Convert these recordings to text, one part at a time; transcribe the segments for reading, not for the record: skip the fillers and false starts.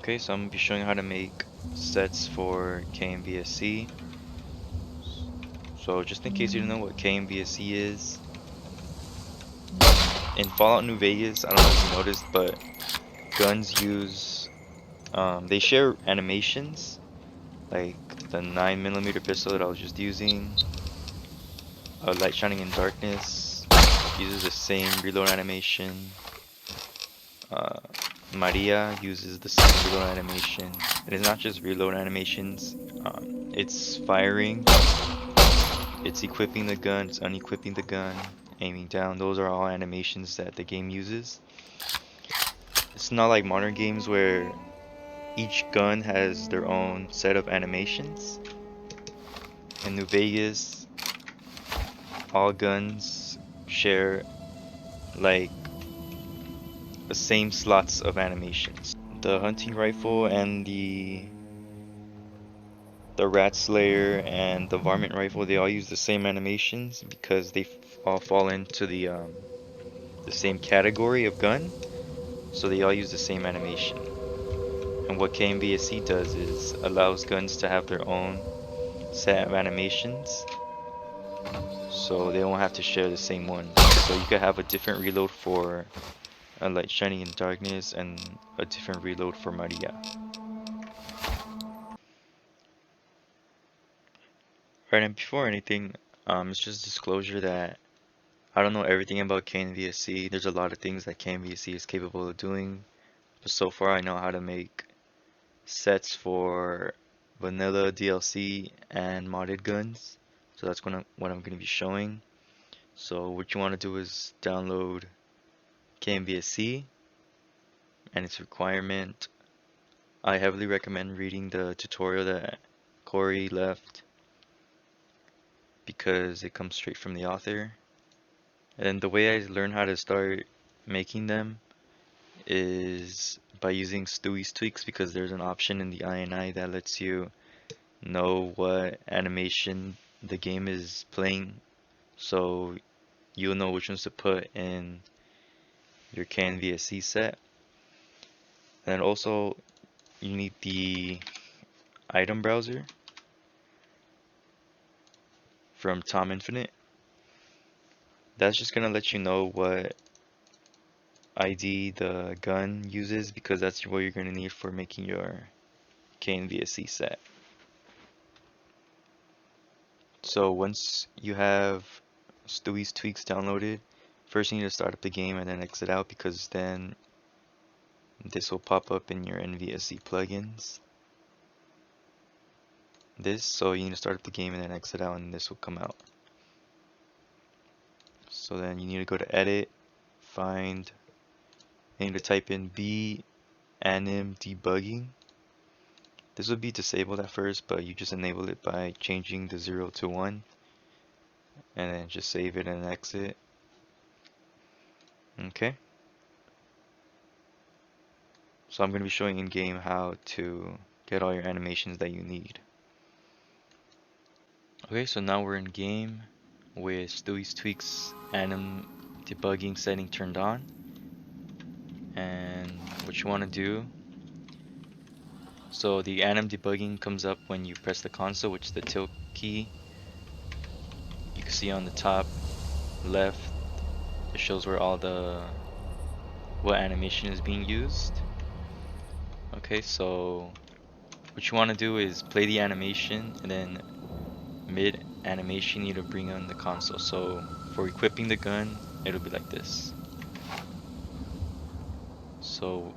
Okay, so I'm going to be showing how to make sets for kNVSC. So just in case you don't know what kNVSC is, in Fallout New Vegas, I don't know if you noticed, but guns use, they share animations, like the 9mm pistol that I was just using, Light Shining in Darkness, uses the same reload animation, uh, Maria uses the same reload animation. And it's not just reload animations, it's firing, it's equipping the gun, it's unequipping the gun, aiming down. Those are all animations that the game uses. It's not like modern games where each gun has their own set of animations. In New Vegas, all guns share like the same slots of animations. The hunting rifle and the rat slayer and the varmint rifle, they all use the same animations because they all fall into the same category of gun, so they all use the same animation. And what kNVSC does is allows guns to have their own set of animations, so they don't have to share the same one. So you could have a different reload for a Light Shining in Darkness and a different reload for Maria. Right, and before anything, it's just disclosure that I don't know everything about kNVSC. There's a lot of things that kNVSC is capable of doing, but so far I know how to make sets for vanilla DLC and modded guns. So that's what I'm going to be showing. So what you want to do is download kNVSC and its requirement. I heavily recommend reading the tutorial that Corey left because it comes straight from the author. And the way I learned how to start making them is by using Stewie's tweaks, because there's an option in the INI that lets you know what animation the game is playing, so you'll know which ones to put in your kNVSC set. And also you need the item browser from Tom Infinite. That's just gonna let you know what ID the gun uses, because that's what you're gonna need for making your kNVSC set. So once you have Stewie's tweaks downloaded, first you need to start up the game and then exit out, because then this will pop up in your NVSC plugins. So you need to start up the game and then exit out, and this will come out. So then you need to go to edit, find, and you need to type in anim debugging. This would be disabled at first, but you just enable it by changing the 0 to 1 and then just save it and exit. Okay. So I'm going to be showing in game how to get all your animations that you need. Okay, so now we're in game with Stewie's tweaks anim debugging setting turned on. And what you want to do, so the anim debugging comes up when you press the console, which is the tilt key. You can see on the top left, it shows where all what animation is being used. Okay, so what you want to do is play the animation, and then mid animation you need to bring on the console. So for equipping the gun, it'll be like this. So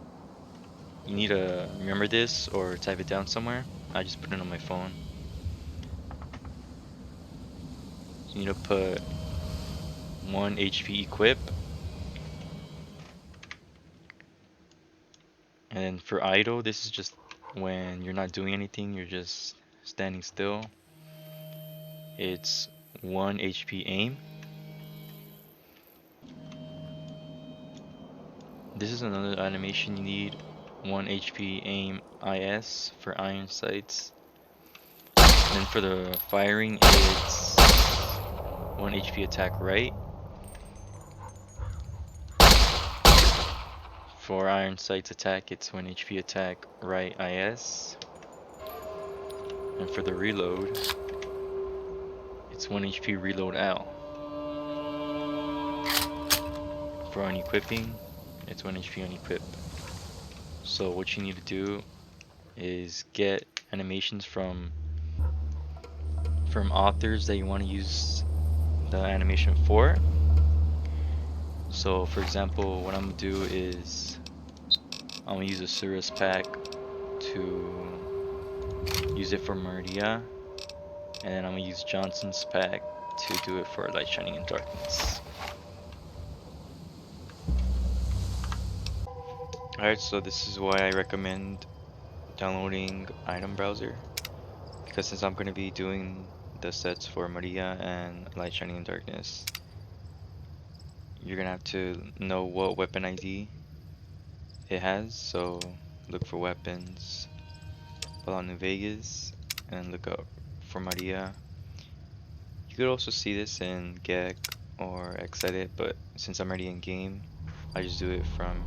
you need to remember this or type it down somewhere. I just put it on my phone. So you need to put 1 HP equip. And then for idle, this is just when you're not doing anything, you're just standing still. It's 1 HP aim. This is another animation you need. 1 HP aim IS for iron sights. And then for the firing, it's 1 HP attack right. For Iron Sight's attack, it's 1 HP attack right IS. And for the reload, it's 1 HP reload L. For unequipping, it's 1 HP unequip. So what you need to do is get animations from authors that you want to use the animation for. So for example, what I'm gonna do is I'm gonna use Asurah's pack to use it for Maria, and then I'm gonna use Johnson's pack to do it for Light Shining in Darkness. Alright, so this is why I recommend downloading Item Browser, because since I'm gonna be doing the sets for Maria and Light Shining in Darkness, you're gonna have to know what weapon ID it has. So look for weapons, pull out New Vegas, and look up for Maria. You could also see this in GEC or Xedit, but since I'm already in game, I just do it from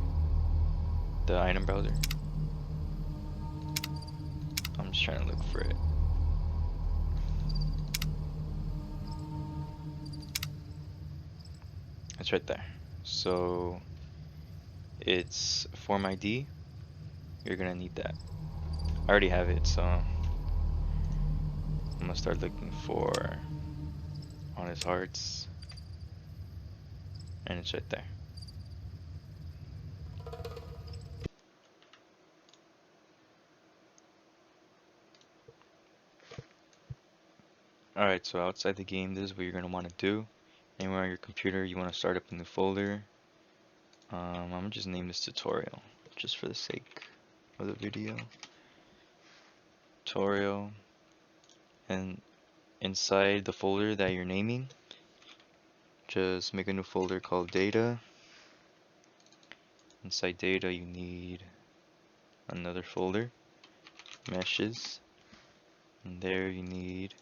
the item browser. I'm just trying to look for it. It's right there. So it's form ID. You're gonna need that. I already have it, so I'm gonna start looking for Honest Hearts, and it's right there. Alright, so outside the game, this is what you're gonna want to do. Anywhere on your computer, you want to start up a new folder. I'm gonna just name this tutorial, just for the sake of the video. Tutorial, and inside the folder that you're naming, just make a new folder called data. Inside data, you need another folder, meshes, and there you need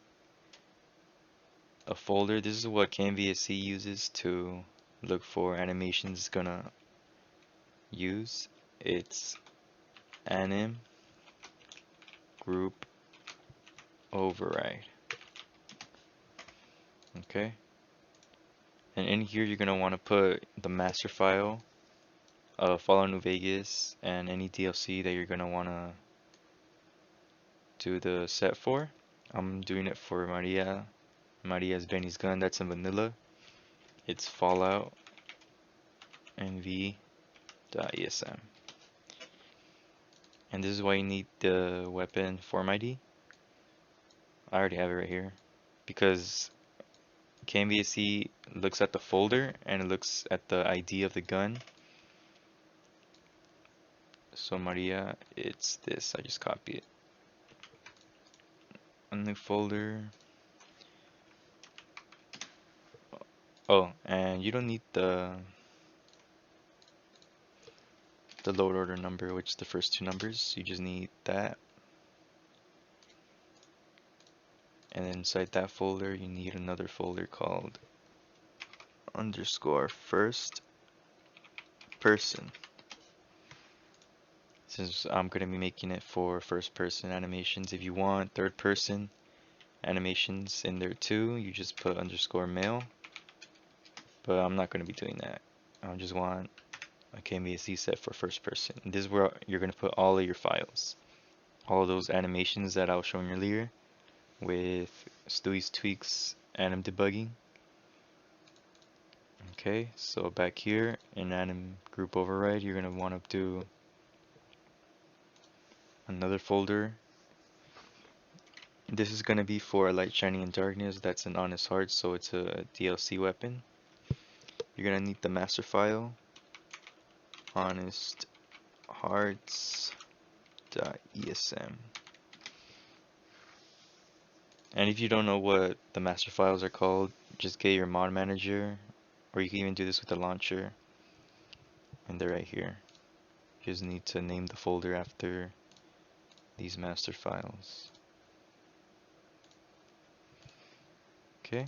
a folder. This is what kNVSE uses to look for animations it's gonna use. It's anim group override. Okay, and in here you're gonna want to put the master file of Fallout New Vegas and any DLC that you're gonna want to do the set for. I'm doing it for Maria. Maria's Benny's gun. That's in vanilla. It's Fallout nv.esm. And this is why you need the weapon form ID. I already have it right here, because kNVSE looks at the folder and it looks at the ID of the gun. So Maria, it's this. I just copy it. A new folder. Oh, and you don't need the load order number, which is the first two numbers. You just need that. And then inside that folder, you need another folder called underscore first person. Since I'm going to be making it for first person animations, if you want third person animations in there too, you just put underscore male. But I'm not going to be doing that. I just want a kNVSE set for first person. And this is where you're going to put all of your files. All of those animations that I was showing earlier with Stewie's tweaks anim debugging. Okay, so back here in anim group override, you're going to want to do another folder. This is going to be for Light Shining in Darkness. That's an Honest Heart, so it's a DLC weapon. You're going to need the master file, honest hearts.esm. And if you don't know what the master files are called, just get your mod manager, or you can even do this with the launcher, and they're right here. You just need to name the folder after these master files. Okay.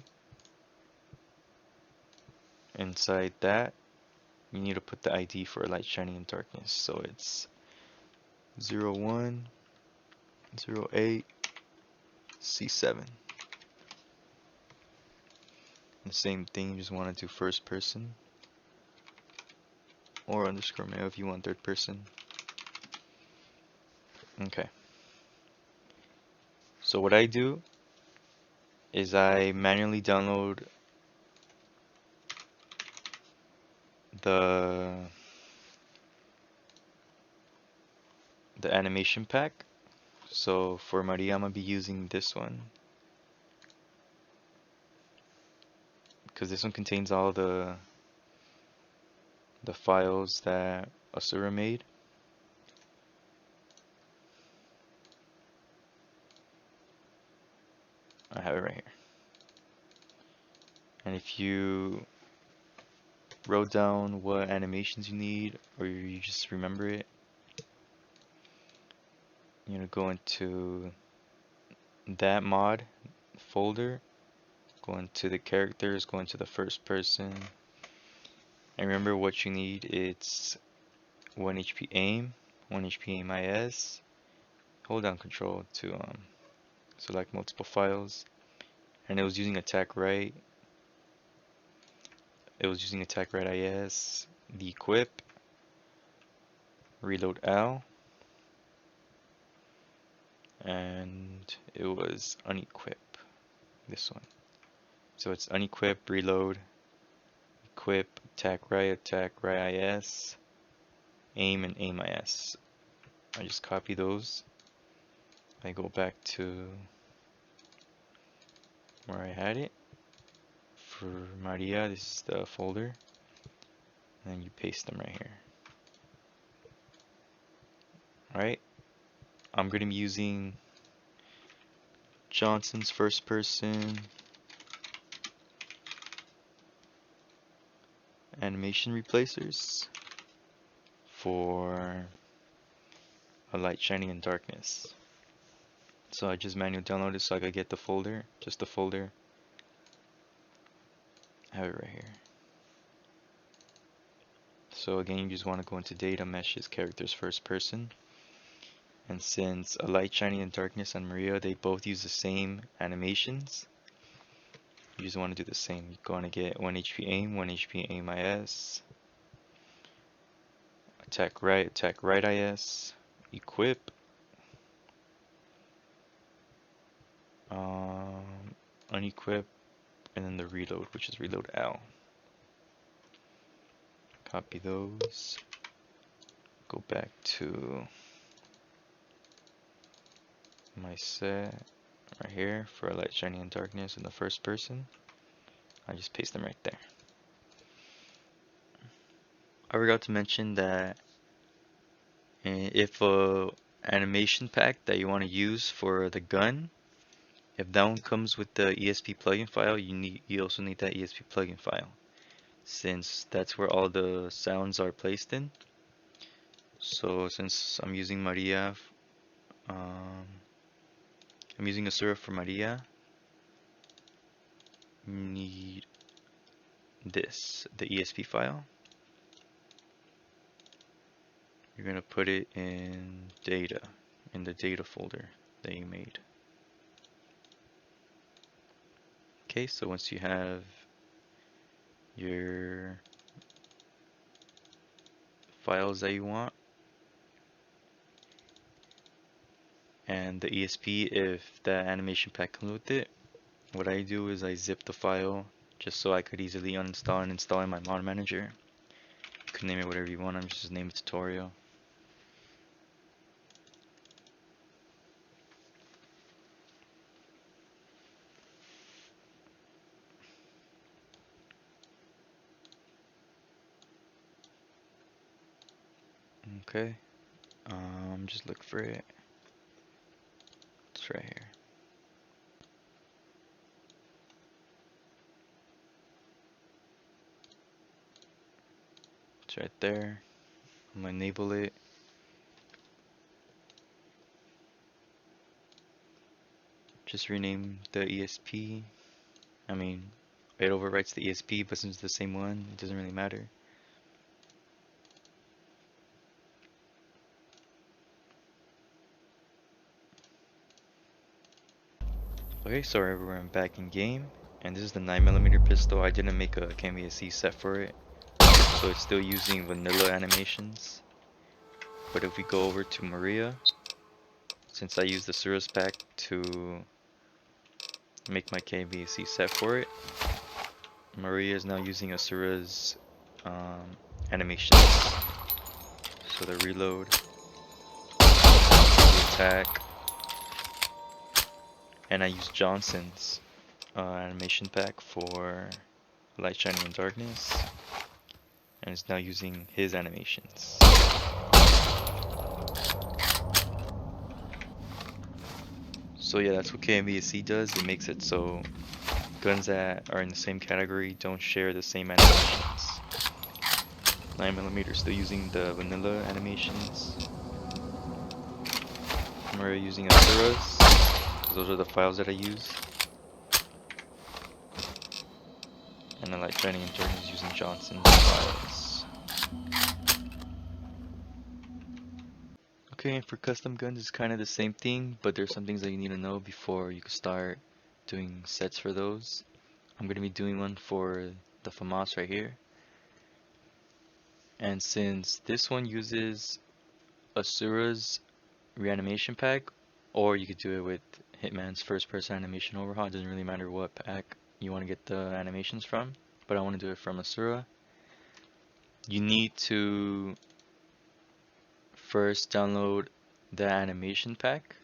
Inside that, you need to put the ID for light, shining, and darkness. So it's 01, 08, C7. The same thing, you just want to do first person or underscore mail if you want third person. Okay. So what I do is I manually download the animation pack. So for Maria, I'm gonna be using this one because this one contains all the files that Asurah made. I have it right here. And if you wrote down what animations you need, or you just remember it, you're gonna go into that mod folder, go into the characters, go into the first person, and remember what you need. It's 1 HP aim, 1 HP aim IS. Hold down control to select multiple files, and it was using attack right. It was using attack right IS, the equip, reload L, and it was unequip, this one. So it's unequip, reload, equip, attack right IS, aim, and aim IS. I just copy those. I go back to where I had it. For Maria, this is the folder. And then you paste them right here. Alright, I'm going to be using Johnson's first person animation replacers for a light, shining, and darkness. So I just manually downloaded so I could get the folder, just the folder. I have it right here. So again, you just want to go into data, meshes, characters, first person. And since a light, shining, and darkness and Maria, they both use the same animations. You just want to do the same. You're going to get 1 HP aim, 1 HP aim IS, attack right IS, equip, unequip, and then the reload, which is reload L. Copy those. Go back to my set right here for light, shining, and darkness in the first person. I just paste them right there. I forgot to mention that if a animation pack that you want to use for the gun, if that one comes with the ESP plugin file, you also need that ESP plugin file, since that's where all the sounds are placed in. So since I'm using Maria, I'm using Asurah for Maria, you need this, the ESP file. You're gonna put it in data, in the data folder that you made. Okay, so once you have your files that you want and the ESP, if the animation pack comes with it, what I do is I zip the file just so I could easily uninstall and install in my mod manager. You can name it whatever you want. I'm just name it tutorial. Okay, just look for it. It's right here. It's right there. I'm gonna enable it. Just rename the ESP. I mean, it overwrites the ESP, but since it's the same one, it doesn't really matter. Okay, so everyone, I'm back in game, and this is the 9mm pistol. I didn't make a KMVSC set for it, so it's still using vanilla animations. But if we go over to Maria, since I used the Asurah's pack to make my KMVSC set for it, Maria is now using Asurah's animations. So the reload, the attack, and I use Johnson's animation pack for Light, Shining, and Darkness, and it's now using his animations. So yeah, that's what kNVSE does. It makes it so guns that are in the same category don't share the same animations. 9mm still using the vanilla animations. We're using Asurah's, because those are the files that I use. And then like Shining and Jordan is using Johnson's files. Okay, and for custom guns it's kind of the same thing, but there's some things that you need to know before you can start doing sets for those. I'm going to be doing one for the FAMAS right here. And since this one uses Asurah's reanimation pack, or you could do it with Hitman's first person animation overhaul, it doesn't really matter what pack you want to get the animations from, but I want to do it from Asurah. You need to first download the animation pack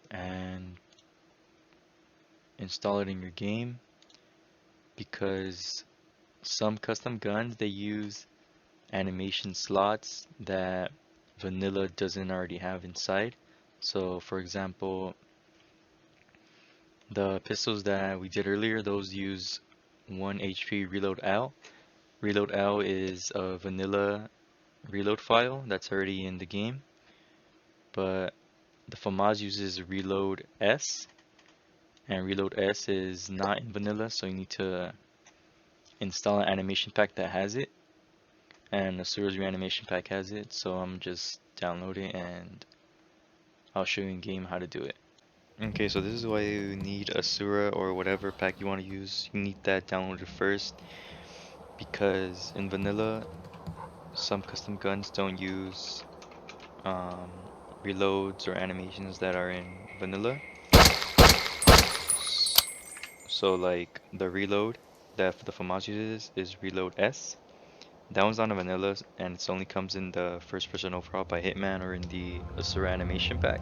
and install it in your game, because some custom guns, they use animation slots that vanilla doesn't already have inside. So for example, the pistols that we did earlier, those use 1 HP reload L. Reload L is a vanilla reload file that's already in the game, but the FAMAS uses reload S, and reload S is not in vanilla, so you need to install an animation pack that has it, and Asurah's reanimation pack has it, so I'm just downloading and I'll show you in game how to do it. Okay, so this is why you need Asurah or whatever pack you want to use. You need that downloaded first, because in vanilla some custom guns don't use um, reloads or animations that are in vanilla. So like the reload that the FAMAS uses is reload S. That one's not a vanilla, and it only comes in the first person overhaul by Hitman or in the Asurah animation pack.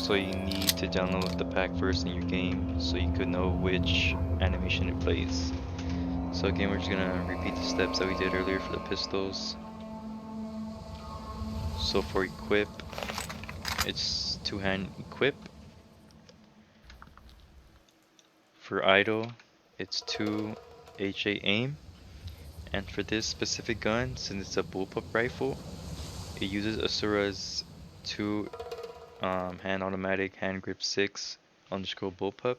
So you need to download the pack first in your game so you could know which animation it plays. So again, we're just gonna repeat the steps that we did earlier for the pistols. So for equip, it's two-hand equip. For idle, it's 2 HA aim. And for this specific gun, since it's a bullpup rifle, it uses Asurah's 2 hand automatic hand grip 6 underscore bullpup.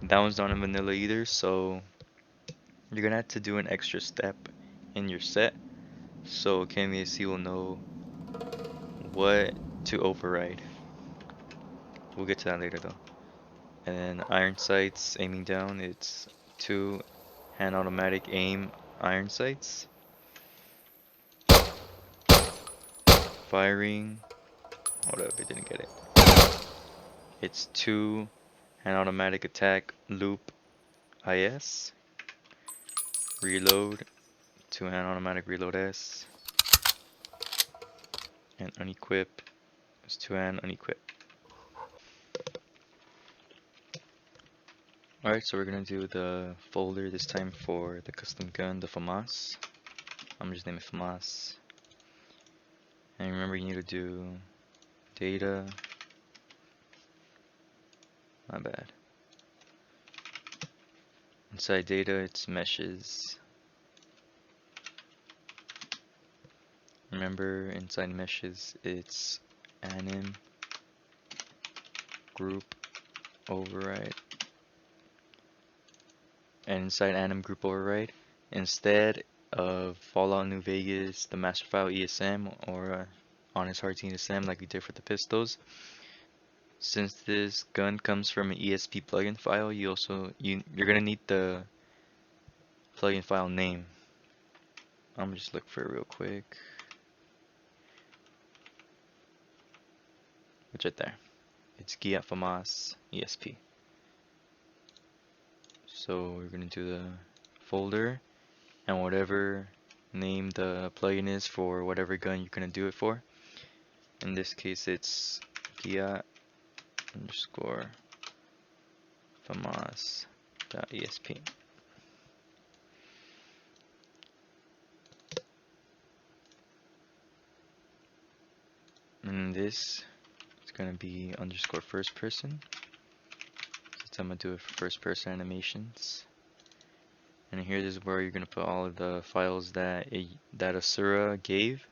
That one's not in vanilla either, so you're gonna have to do an extra step in your set, so kNVSE will know what to override. We'll get to that later though. And then iron sights, aiming down, it's 2 hand automatic aim iron sights. Firing, hold up, I didn't get it. It's 2 hand automatic attack loop IS. Reload, 2 hand automatic reload S. And unequip is 2 hand unequip. Alright, so we're gonna do the folder this time for the custom gun, the FAMAS. I'm just naming it FAMAS. And remember, you need to do data. My bad. Inside data, it's meshes. Remember, inside meshes, it's anim group override. And inside anim group override, instead of Fallout New Vegas, the master file ESM, or Honest Hearts ESM like we did for the pistols, Since this gun comes from an ESP plugin file, you're gonna need the plugin file name. I'm gonna just look for it real quick. It's right there. It's kNVSE ESP. So we're gonna do the folder and whatever name the plugin is for whatever gun you're gonna do it for. In this case, it's kNVSE.esp. And this is gonna be underscore first person. So I'm gonna do it for first person animations. And here is where you're gonna put all of the files that Asurah gave.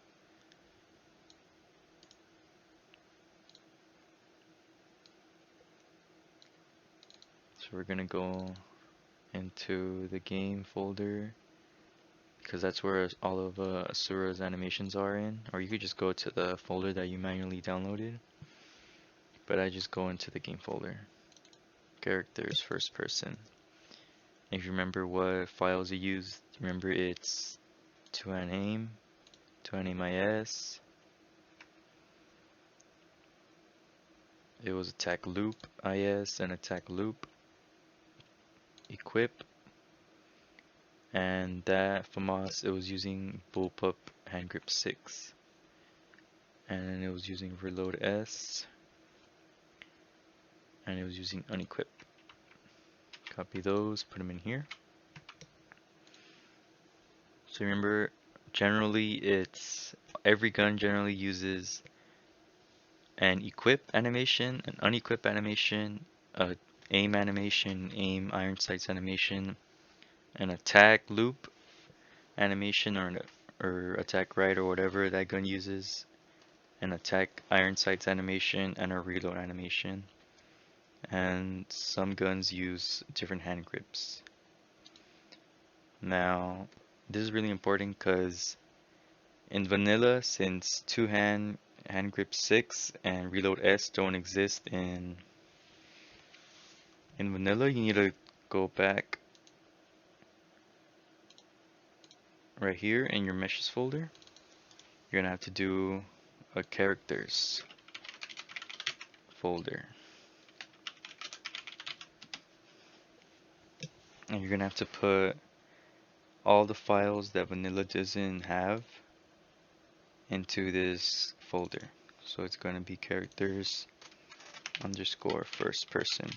So we're gonna go into the game folder because that's where all of Asurah's animations are in. Or you could just go to the folder that you manually downloaded. But I just go into the game folder. Characters, first person. If you remember what files you used, remember it's to-aim, to-aim-is. It was attack loop is and attack loop equip, and that FAMAS it was using bullpup hand grip 6, and it was using reload s, and it was using unequip. Copy those, put them in here. So remember, generally it's every gun generally uses an equip animation, an unequip animation, a aim animation, aim iron sights animation, an attack loop animation, or attack right or whatever that gun uses, an attack iron sights animation, and a reload animation. And some guns use different hand grips. Now, this is really important because in vanilla, since two-hand hand grip 6 and reload S don't exist in vanilla, you need to go back right here in your meshes folder. You're gonna have to do a characters folder, and you're gonna have to put all the files that vanilla doesn't have into this folder. So it's gonna be characters underscore first person.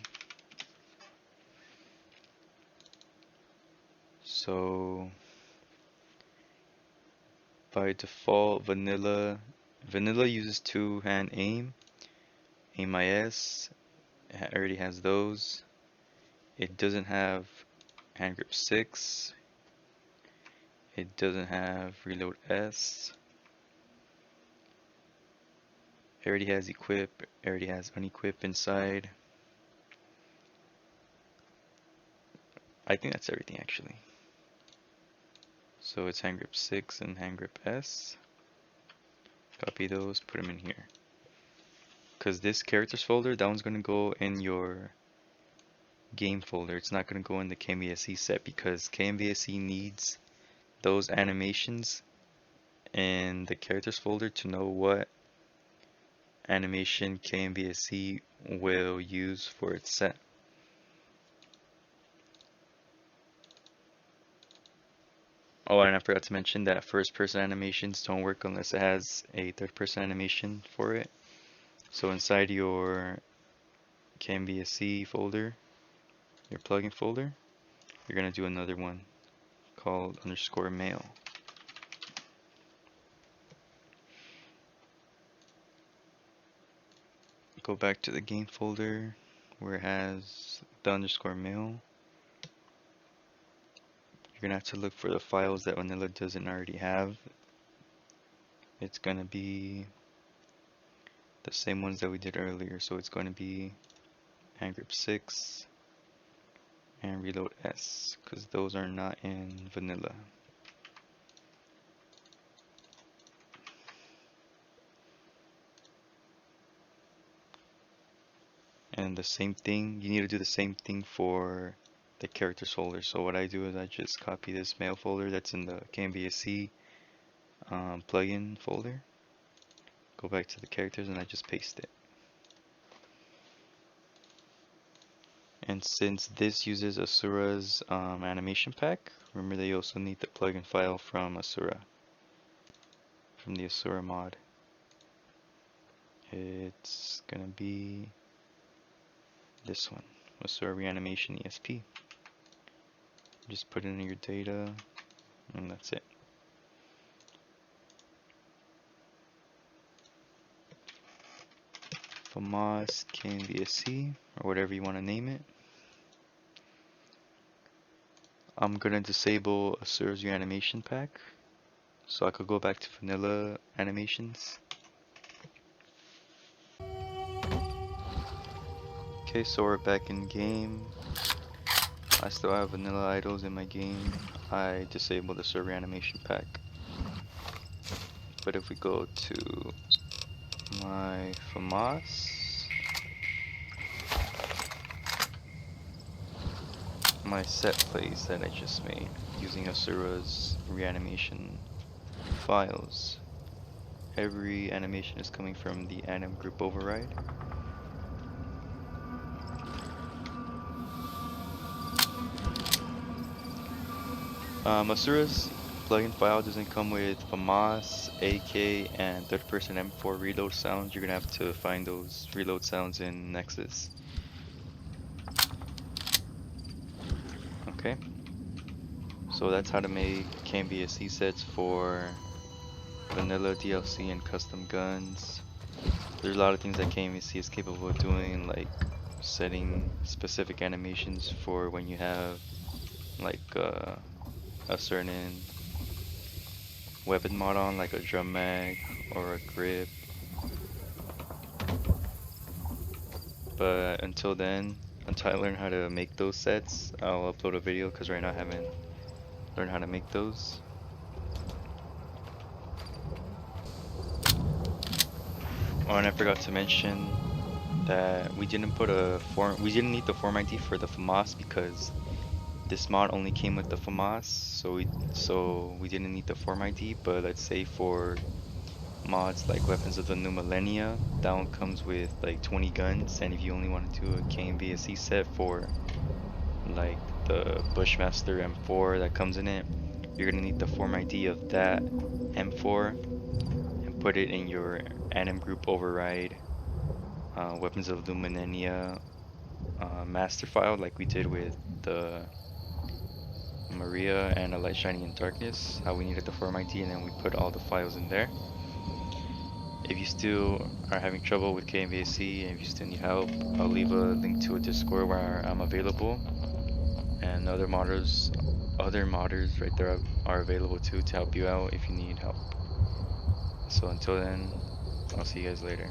So by default, vanilla uses two-hand aim, aim-is, it already has those. It doesn't have hand grip 6. It doesn't have reload S. It already has equip. It already has unequip inside. I think that's everything actually. So it's hand grip 6 and hand grip S. Copy those, put them in here. Because this characters folder, that one's going to go in your game folder. It's not going to go in the KMVSC set because KMVSC needs those animations in the characters folder to know what animation KMVSC will use for its set. Oh, and I forgot to mention that first person animations don't work unless it has a third person animation for it. So inside your kNVSE folder, your plugin folder, you're going to do another one called underscore mail. Go back to the game folder where it has the underscore mail. You're going to have to look for the files that vanilla doesn't already have. It's going to be the same ones that we did earlier. So it's going to be hand grip 6 and reload S, because those are not in vanilla. And the same thing, you need to do the same thing for the characters folder. So what I do is I just copy this mail folder that's in the kNVSE plugin folder, go back to the characters, and I just paste it. And since this uses Asurah's animation pack, remember that you also need the plugin file from Asurah, from the Asurah mod. It's gonna be this one, Asurah Reanimation ESP. Just put in your data, and that's it. FAMAS kNVSE, or whatever you want to name it. I'm gonna disable Asurah's Reanimation pack, so I could go back to vanilla animations. Okay, so we're back in game. I still have vanilla idols in my game. I disabled the Asurah Reanimation pack. But if we go to my FAMAS, my set plays that I just made using Asurah's reanimation files, every animation is coming from the anim group override. Asurah's plugin file doesn't come with FAMAS, AK, and third person M4 reload sounds. You're gonna have to find those reload sounds in Nexus. Okay, so that's how to make kNVSE sets for vanilla DLC and custom guns. There's a lot of things that kNVSE is capable of doing, like setting specific animations for when you have like a certain weapon mod on, like a drum mag or a grip. But until then, until I learn how to make those sets, I'll upload a video, because right now I haven't learned how to make those. Oh, and I forgot to mention that we didn't need the form ID for the FAMAS because this mod only came with the FAMAS, so we didn't need the form ID. But let's say for mods like Weapons of the New Millennia, that one comes with like 20 guns, and if you only want to do a kNVSE set for like the Bushmaster M4 that comes in it, you're gonna need the form ID of that M4 and put it in your anim group override Weapons of the Millennia master file, like we did with the Maria and A Light Shining in Darkness, how we needed the form ID and then we put all the files in there. If you still are having trouble with kNVSE and if you still need help, I'll leave a link to a Discord where I'm available, and other modders right there are available too to help you out if you need help. So until then, I'll see you guys later.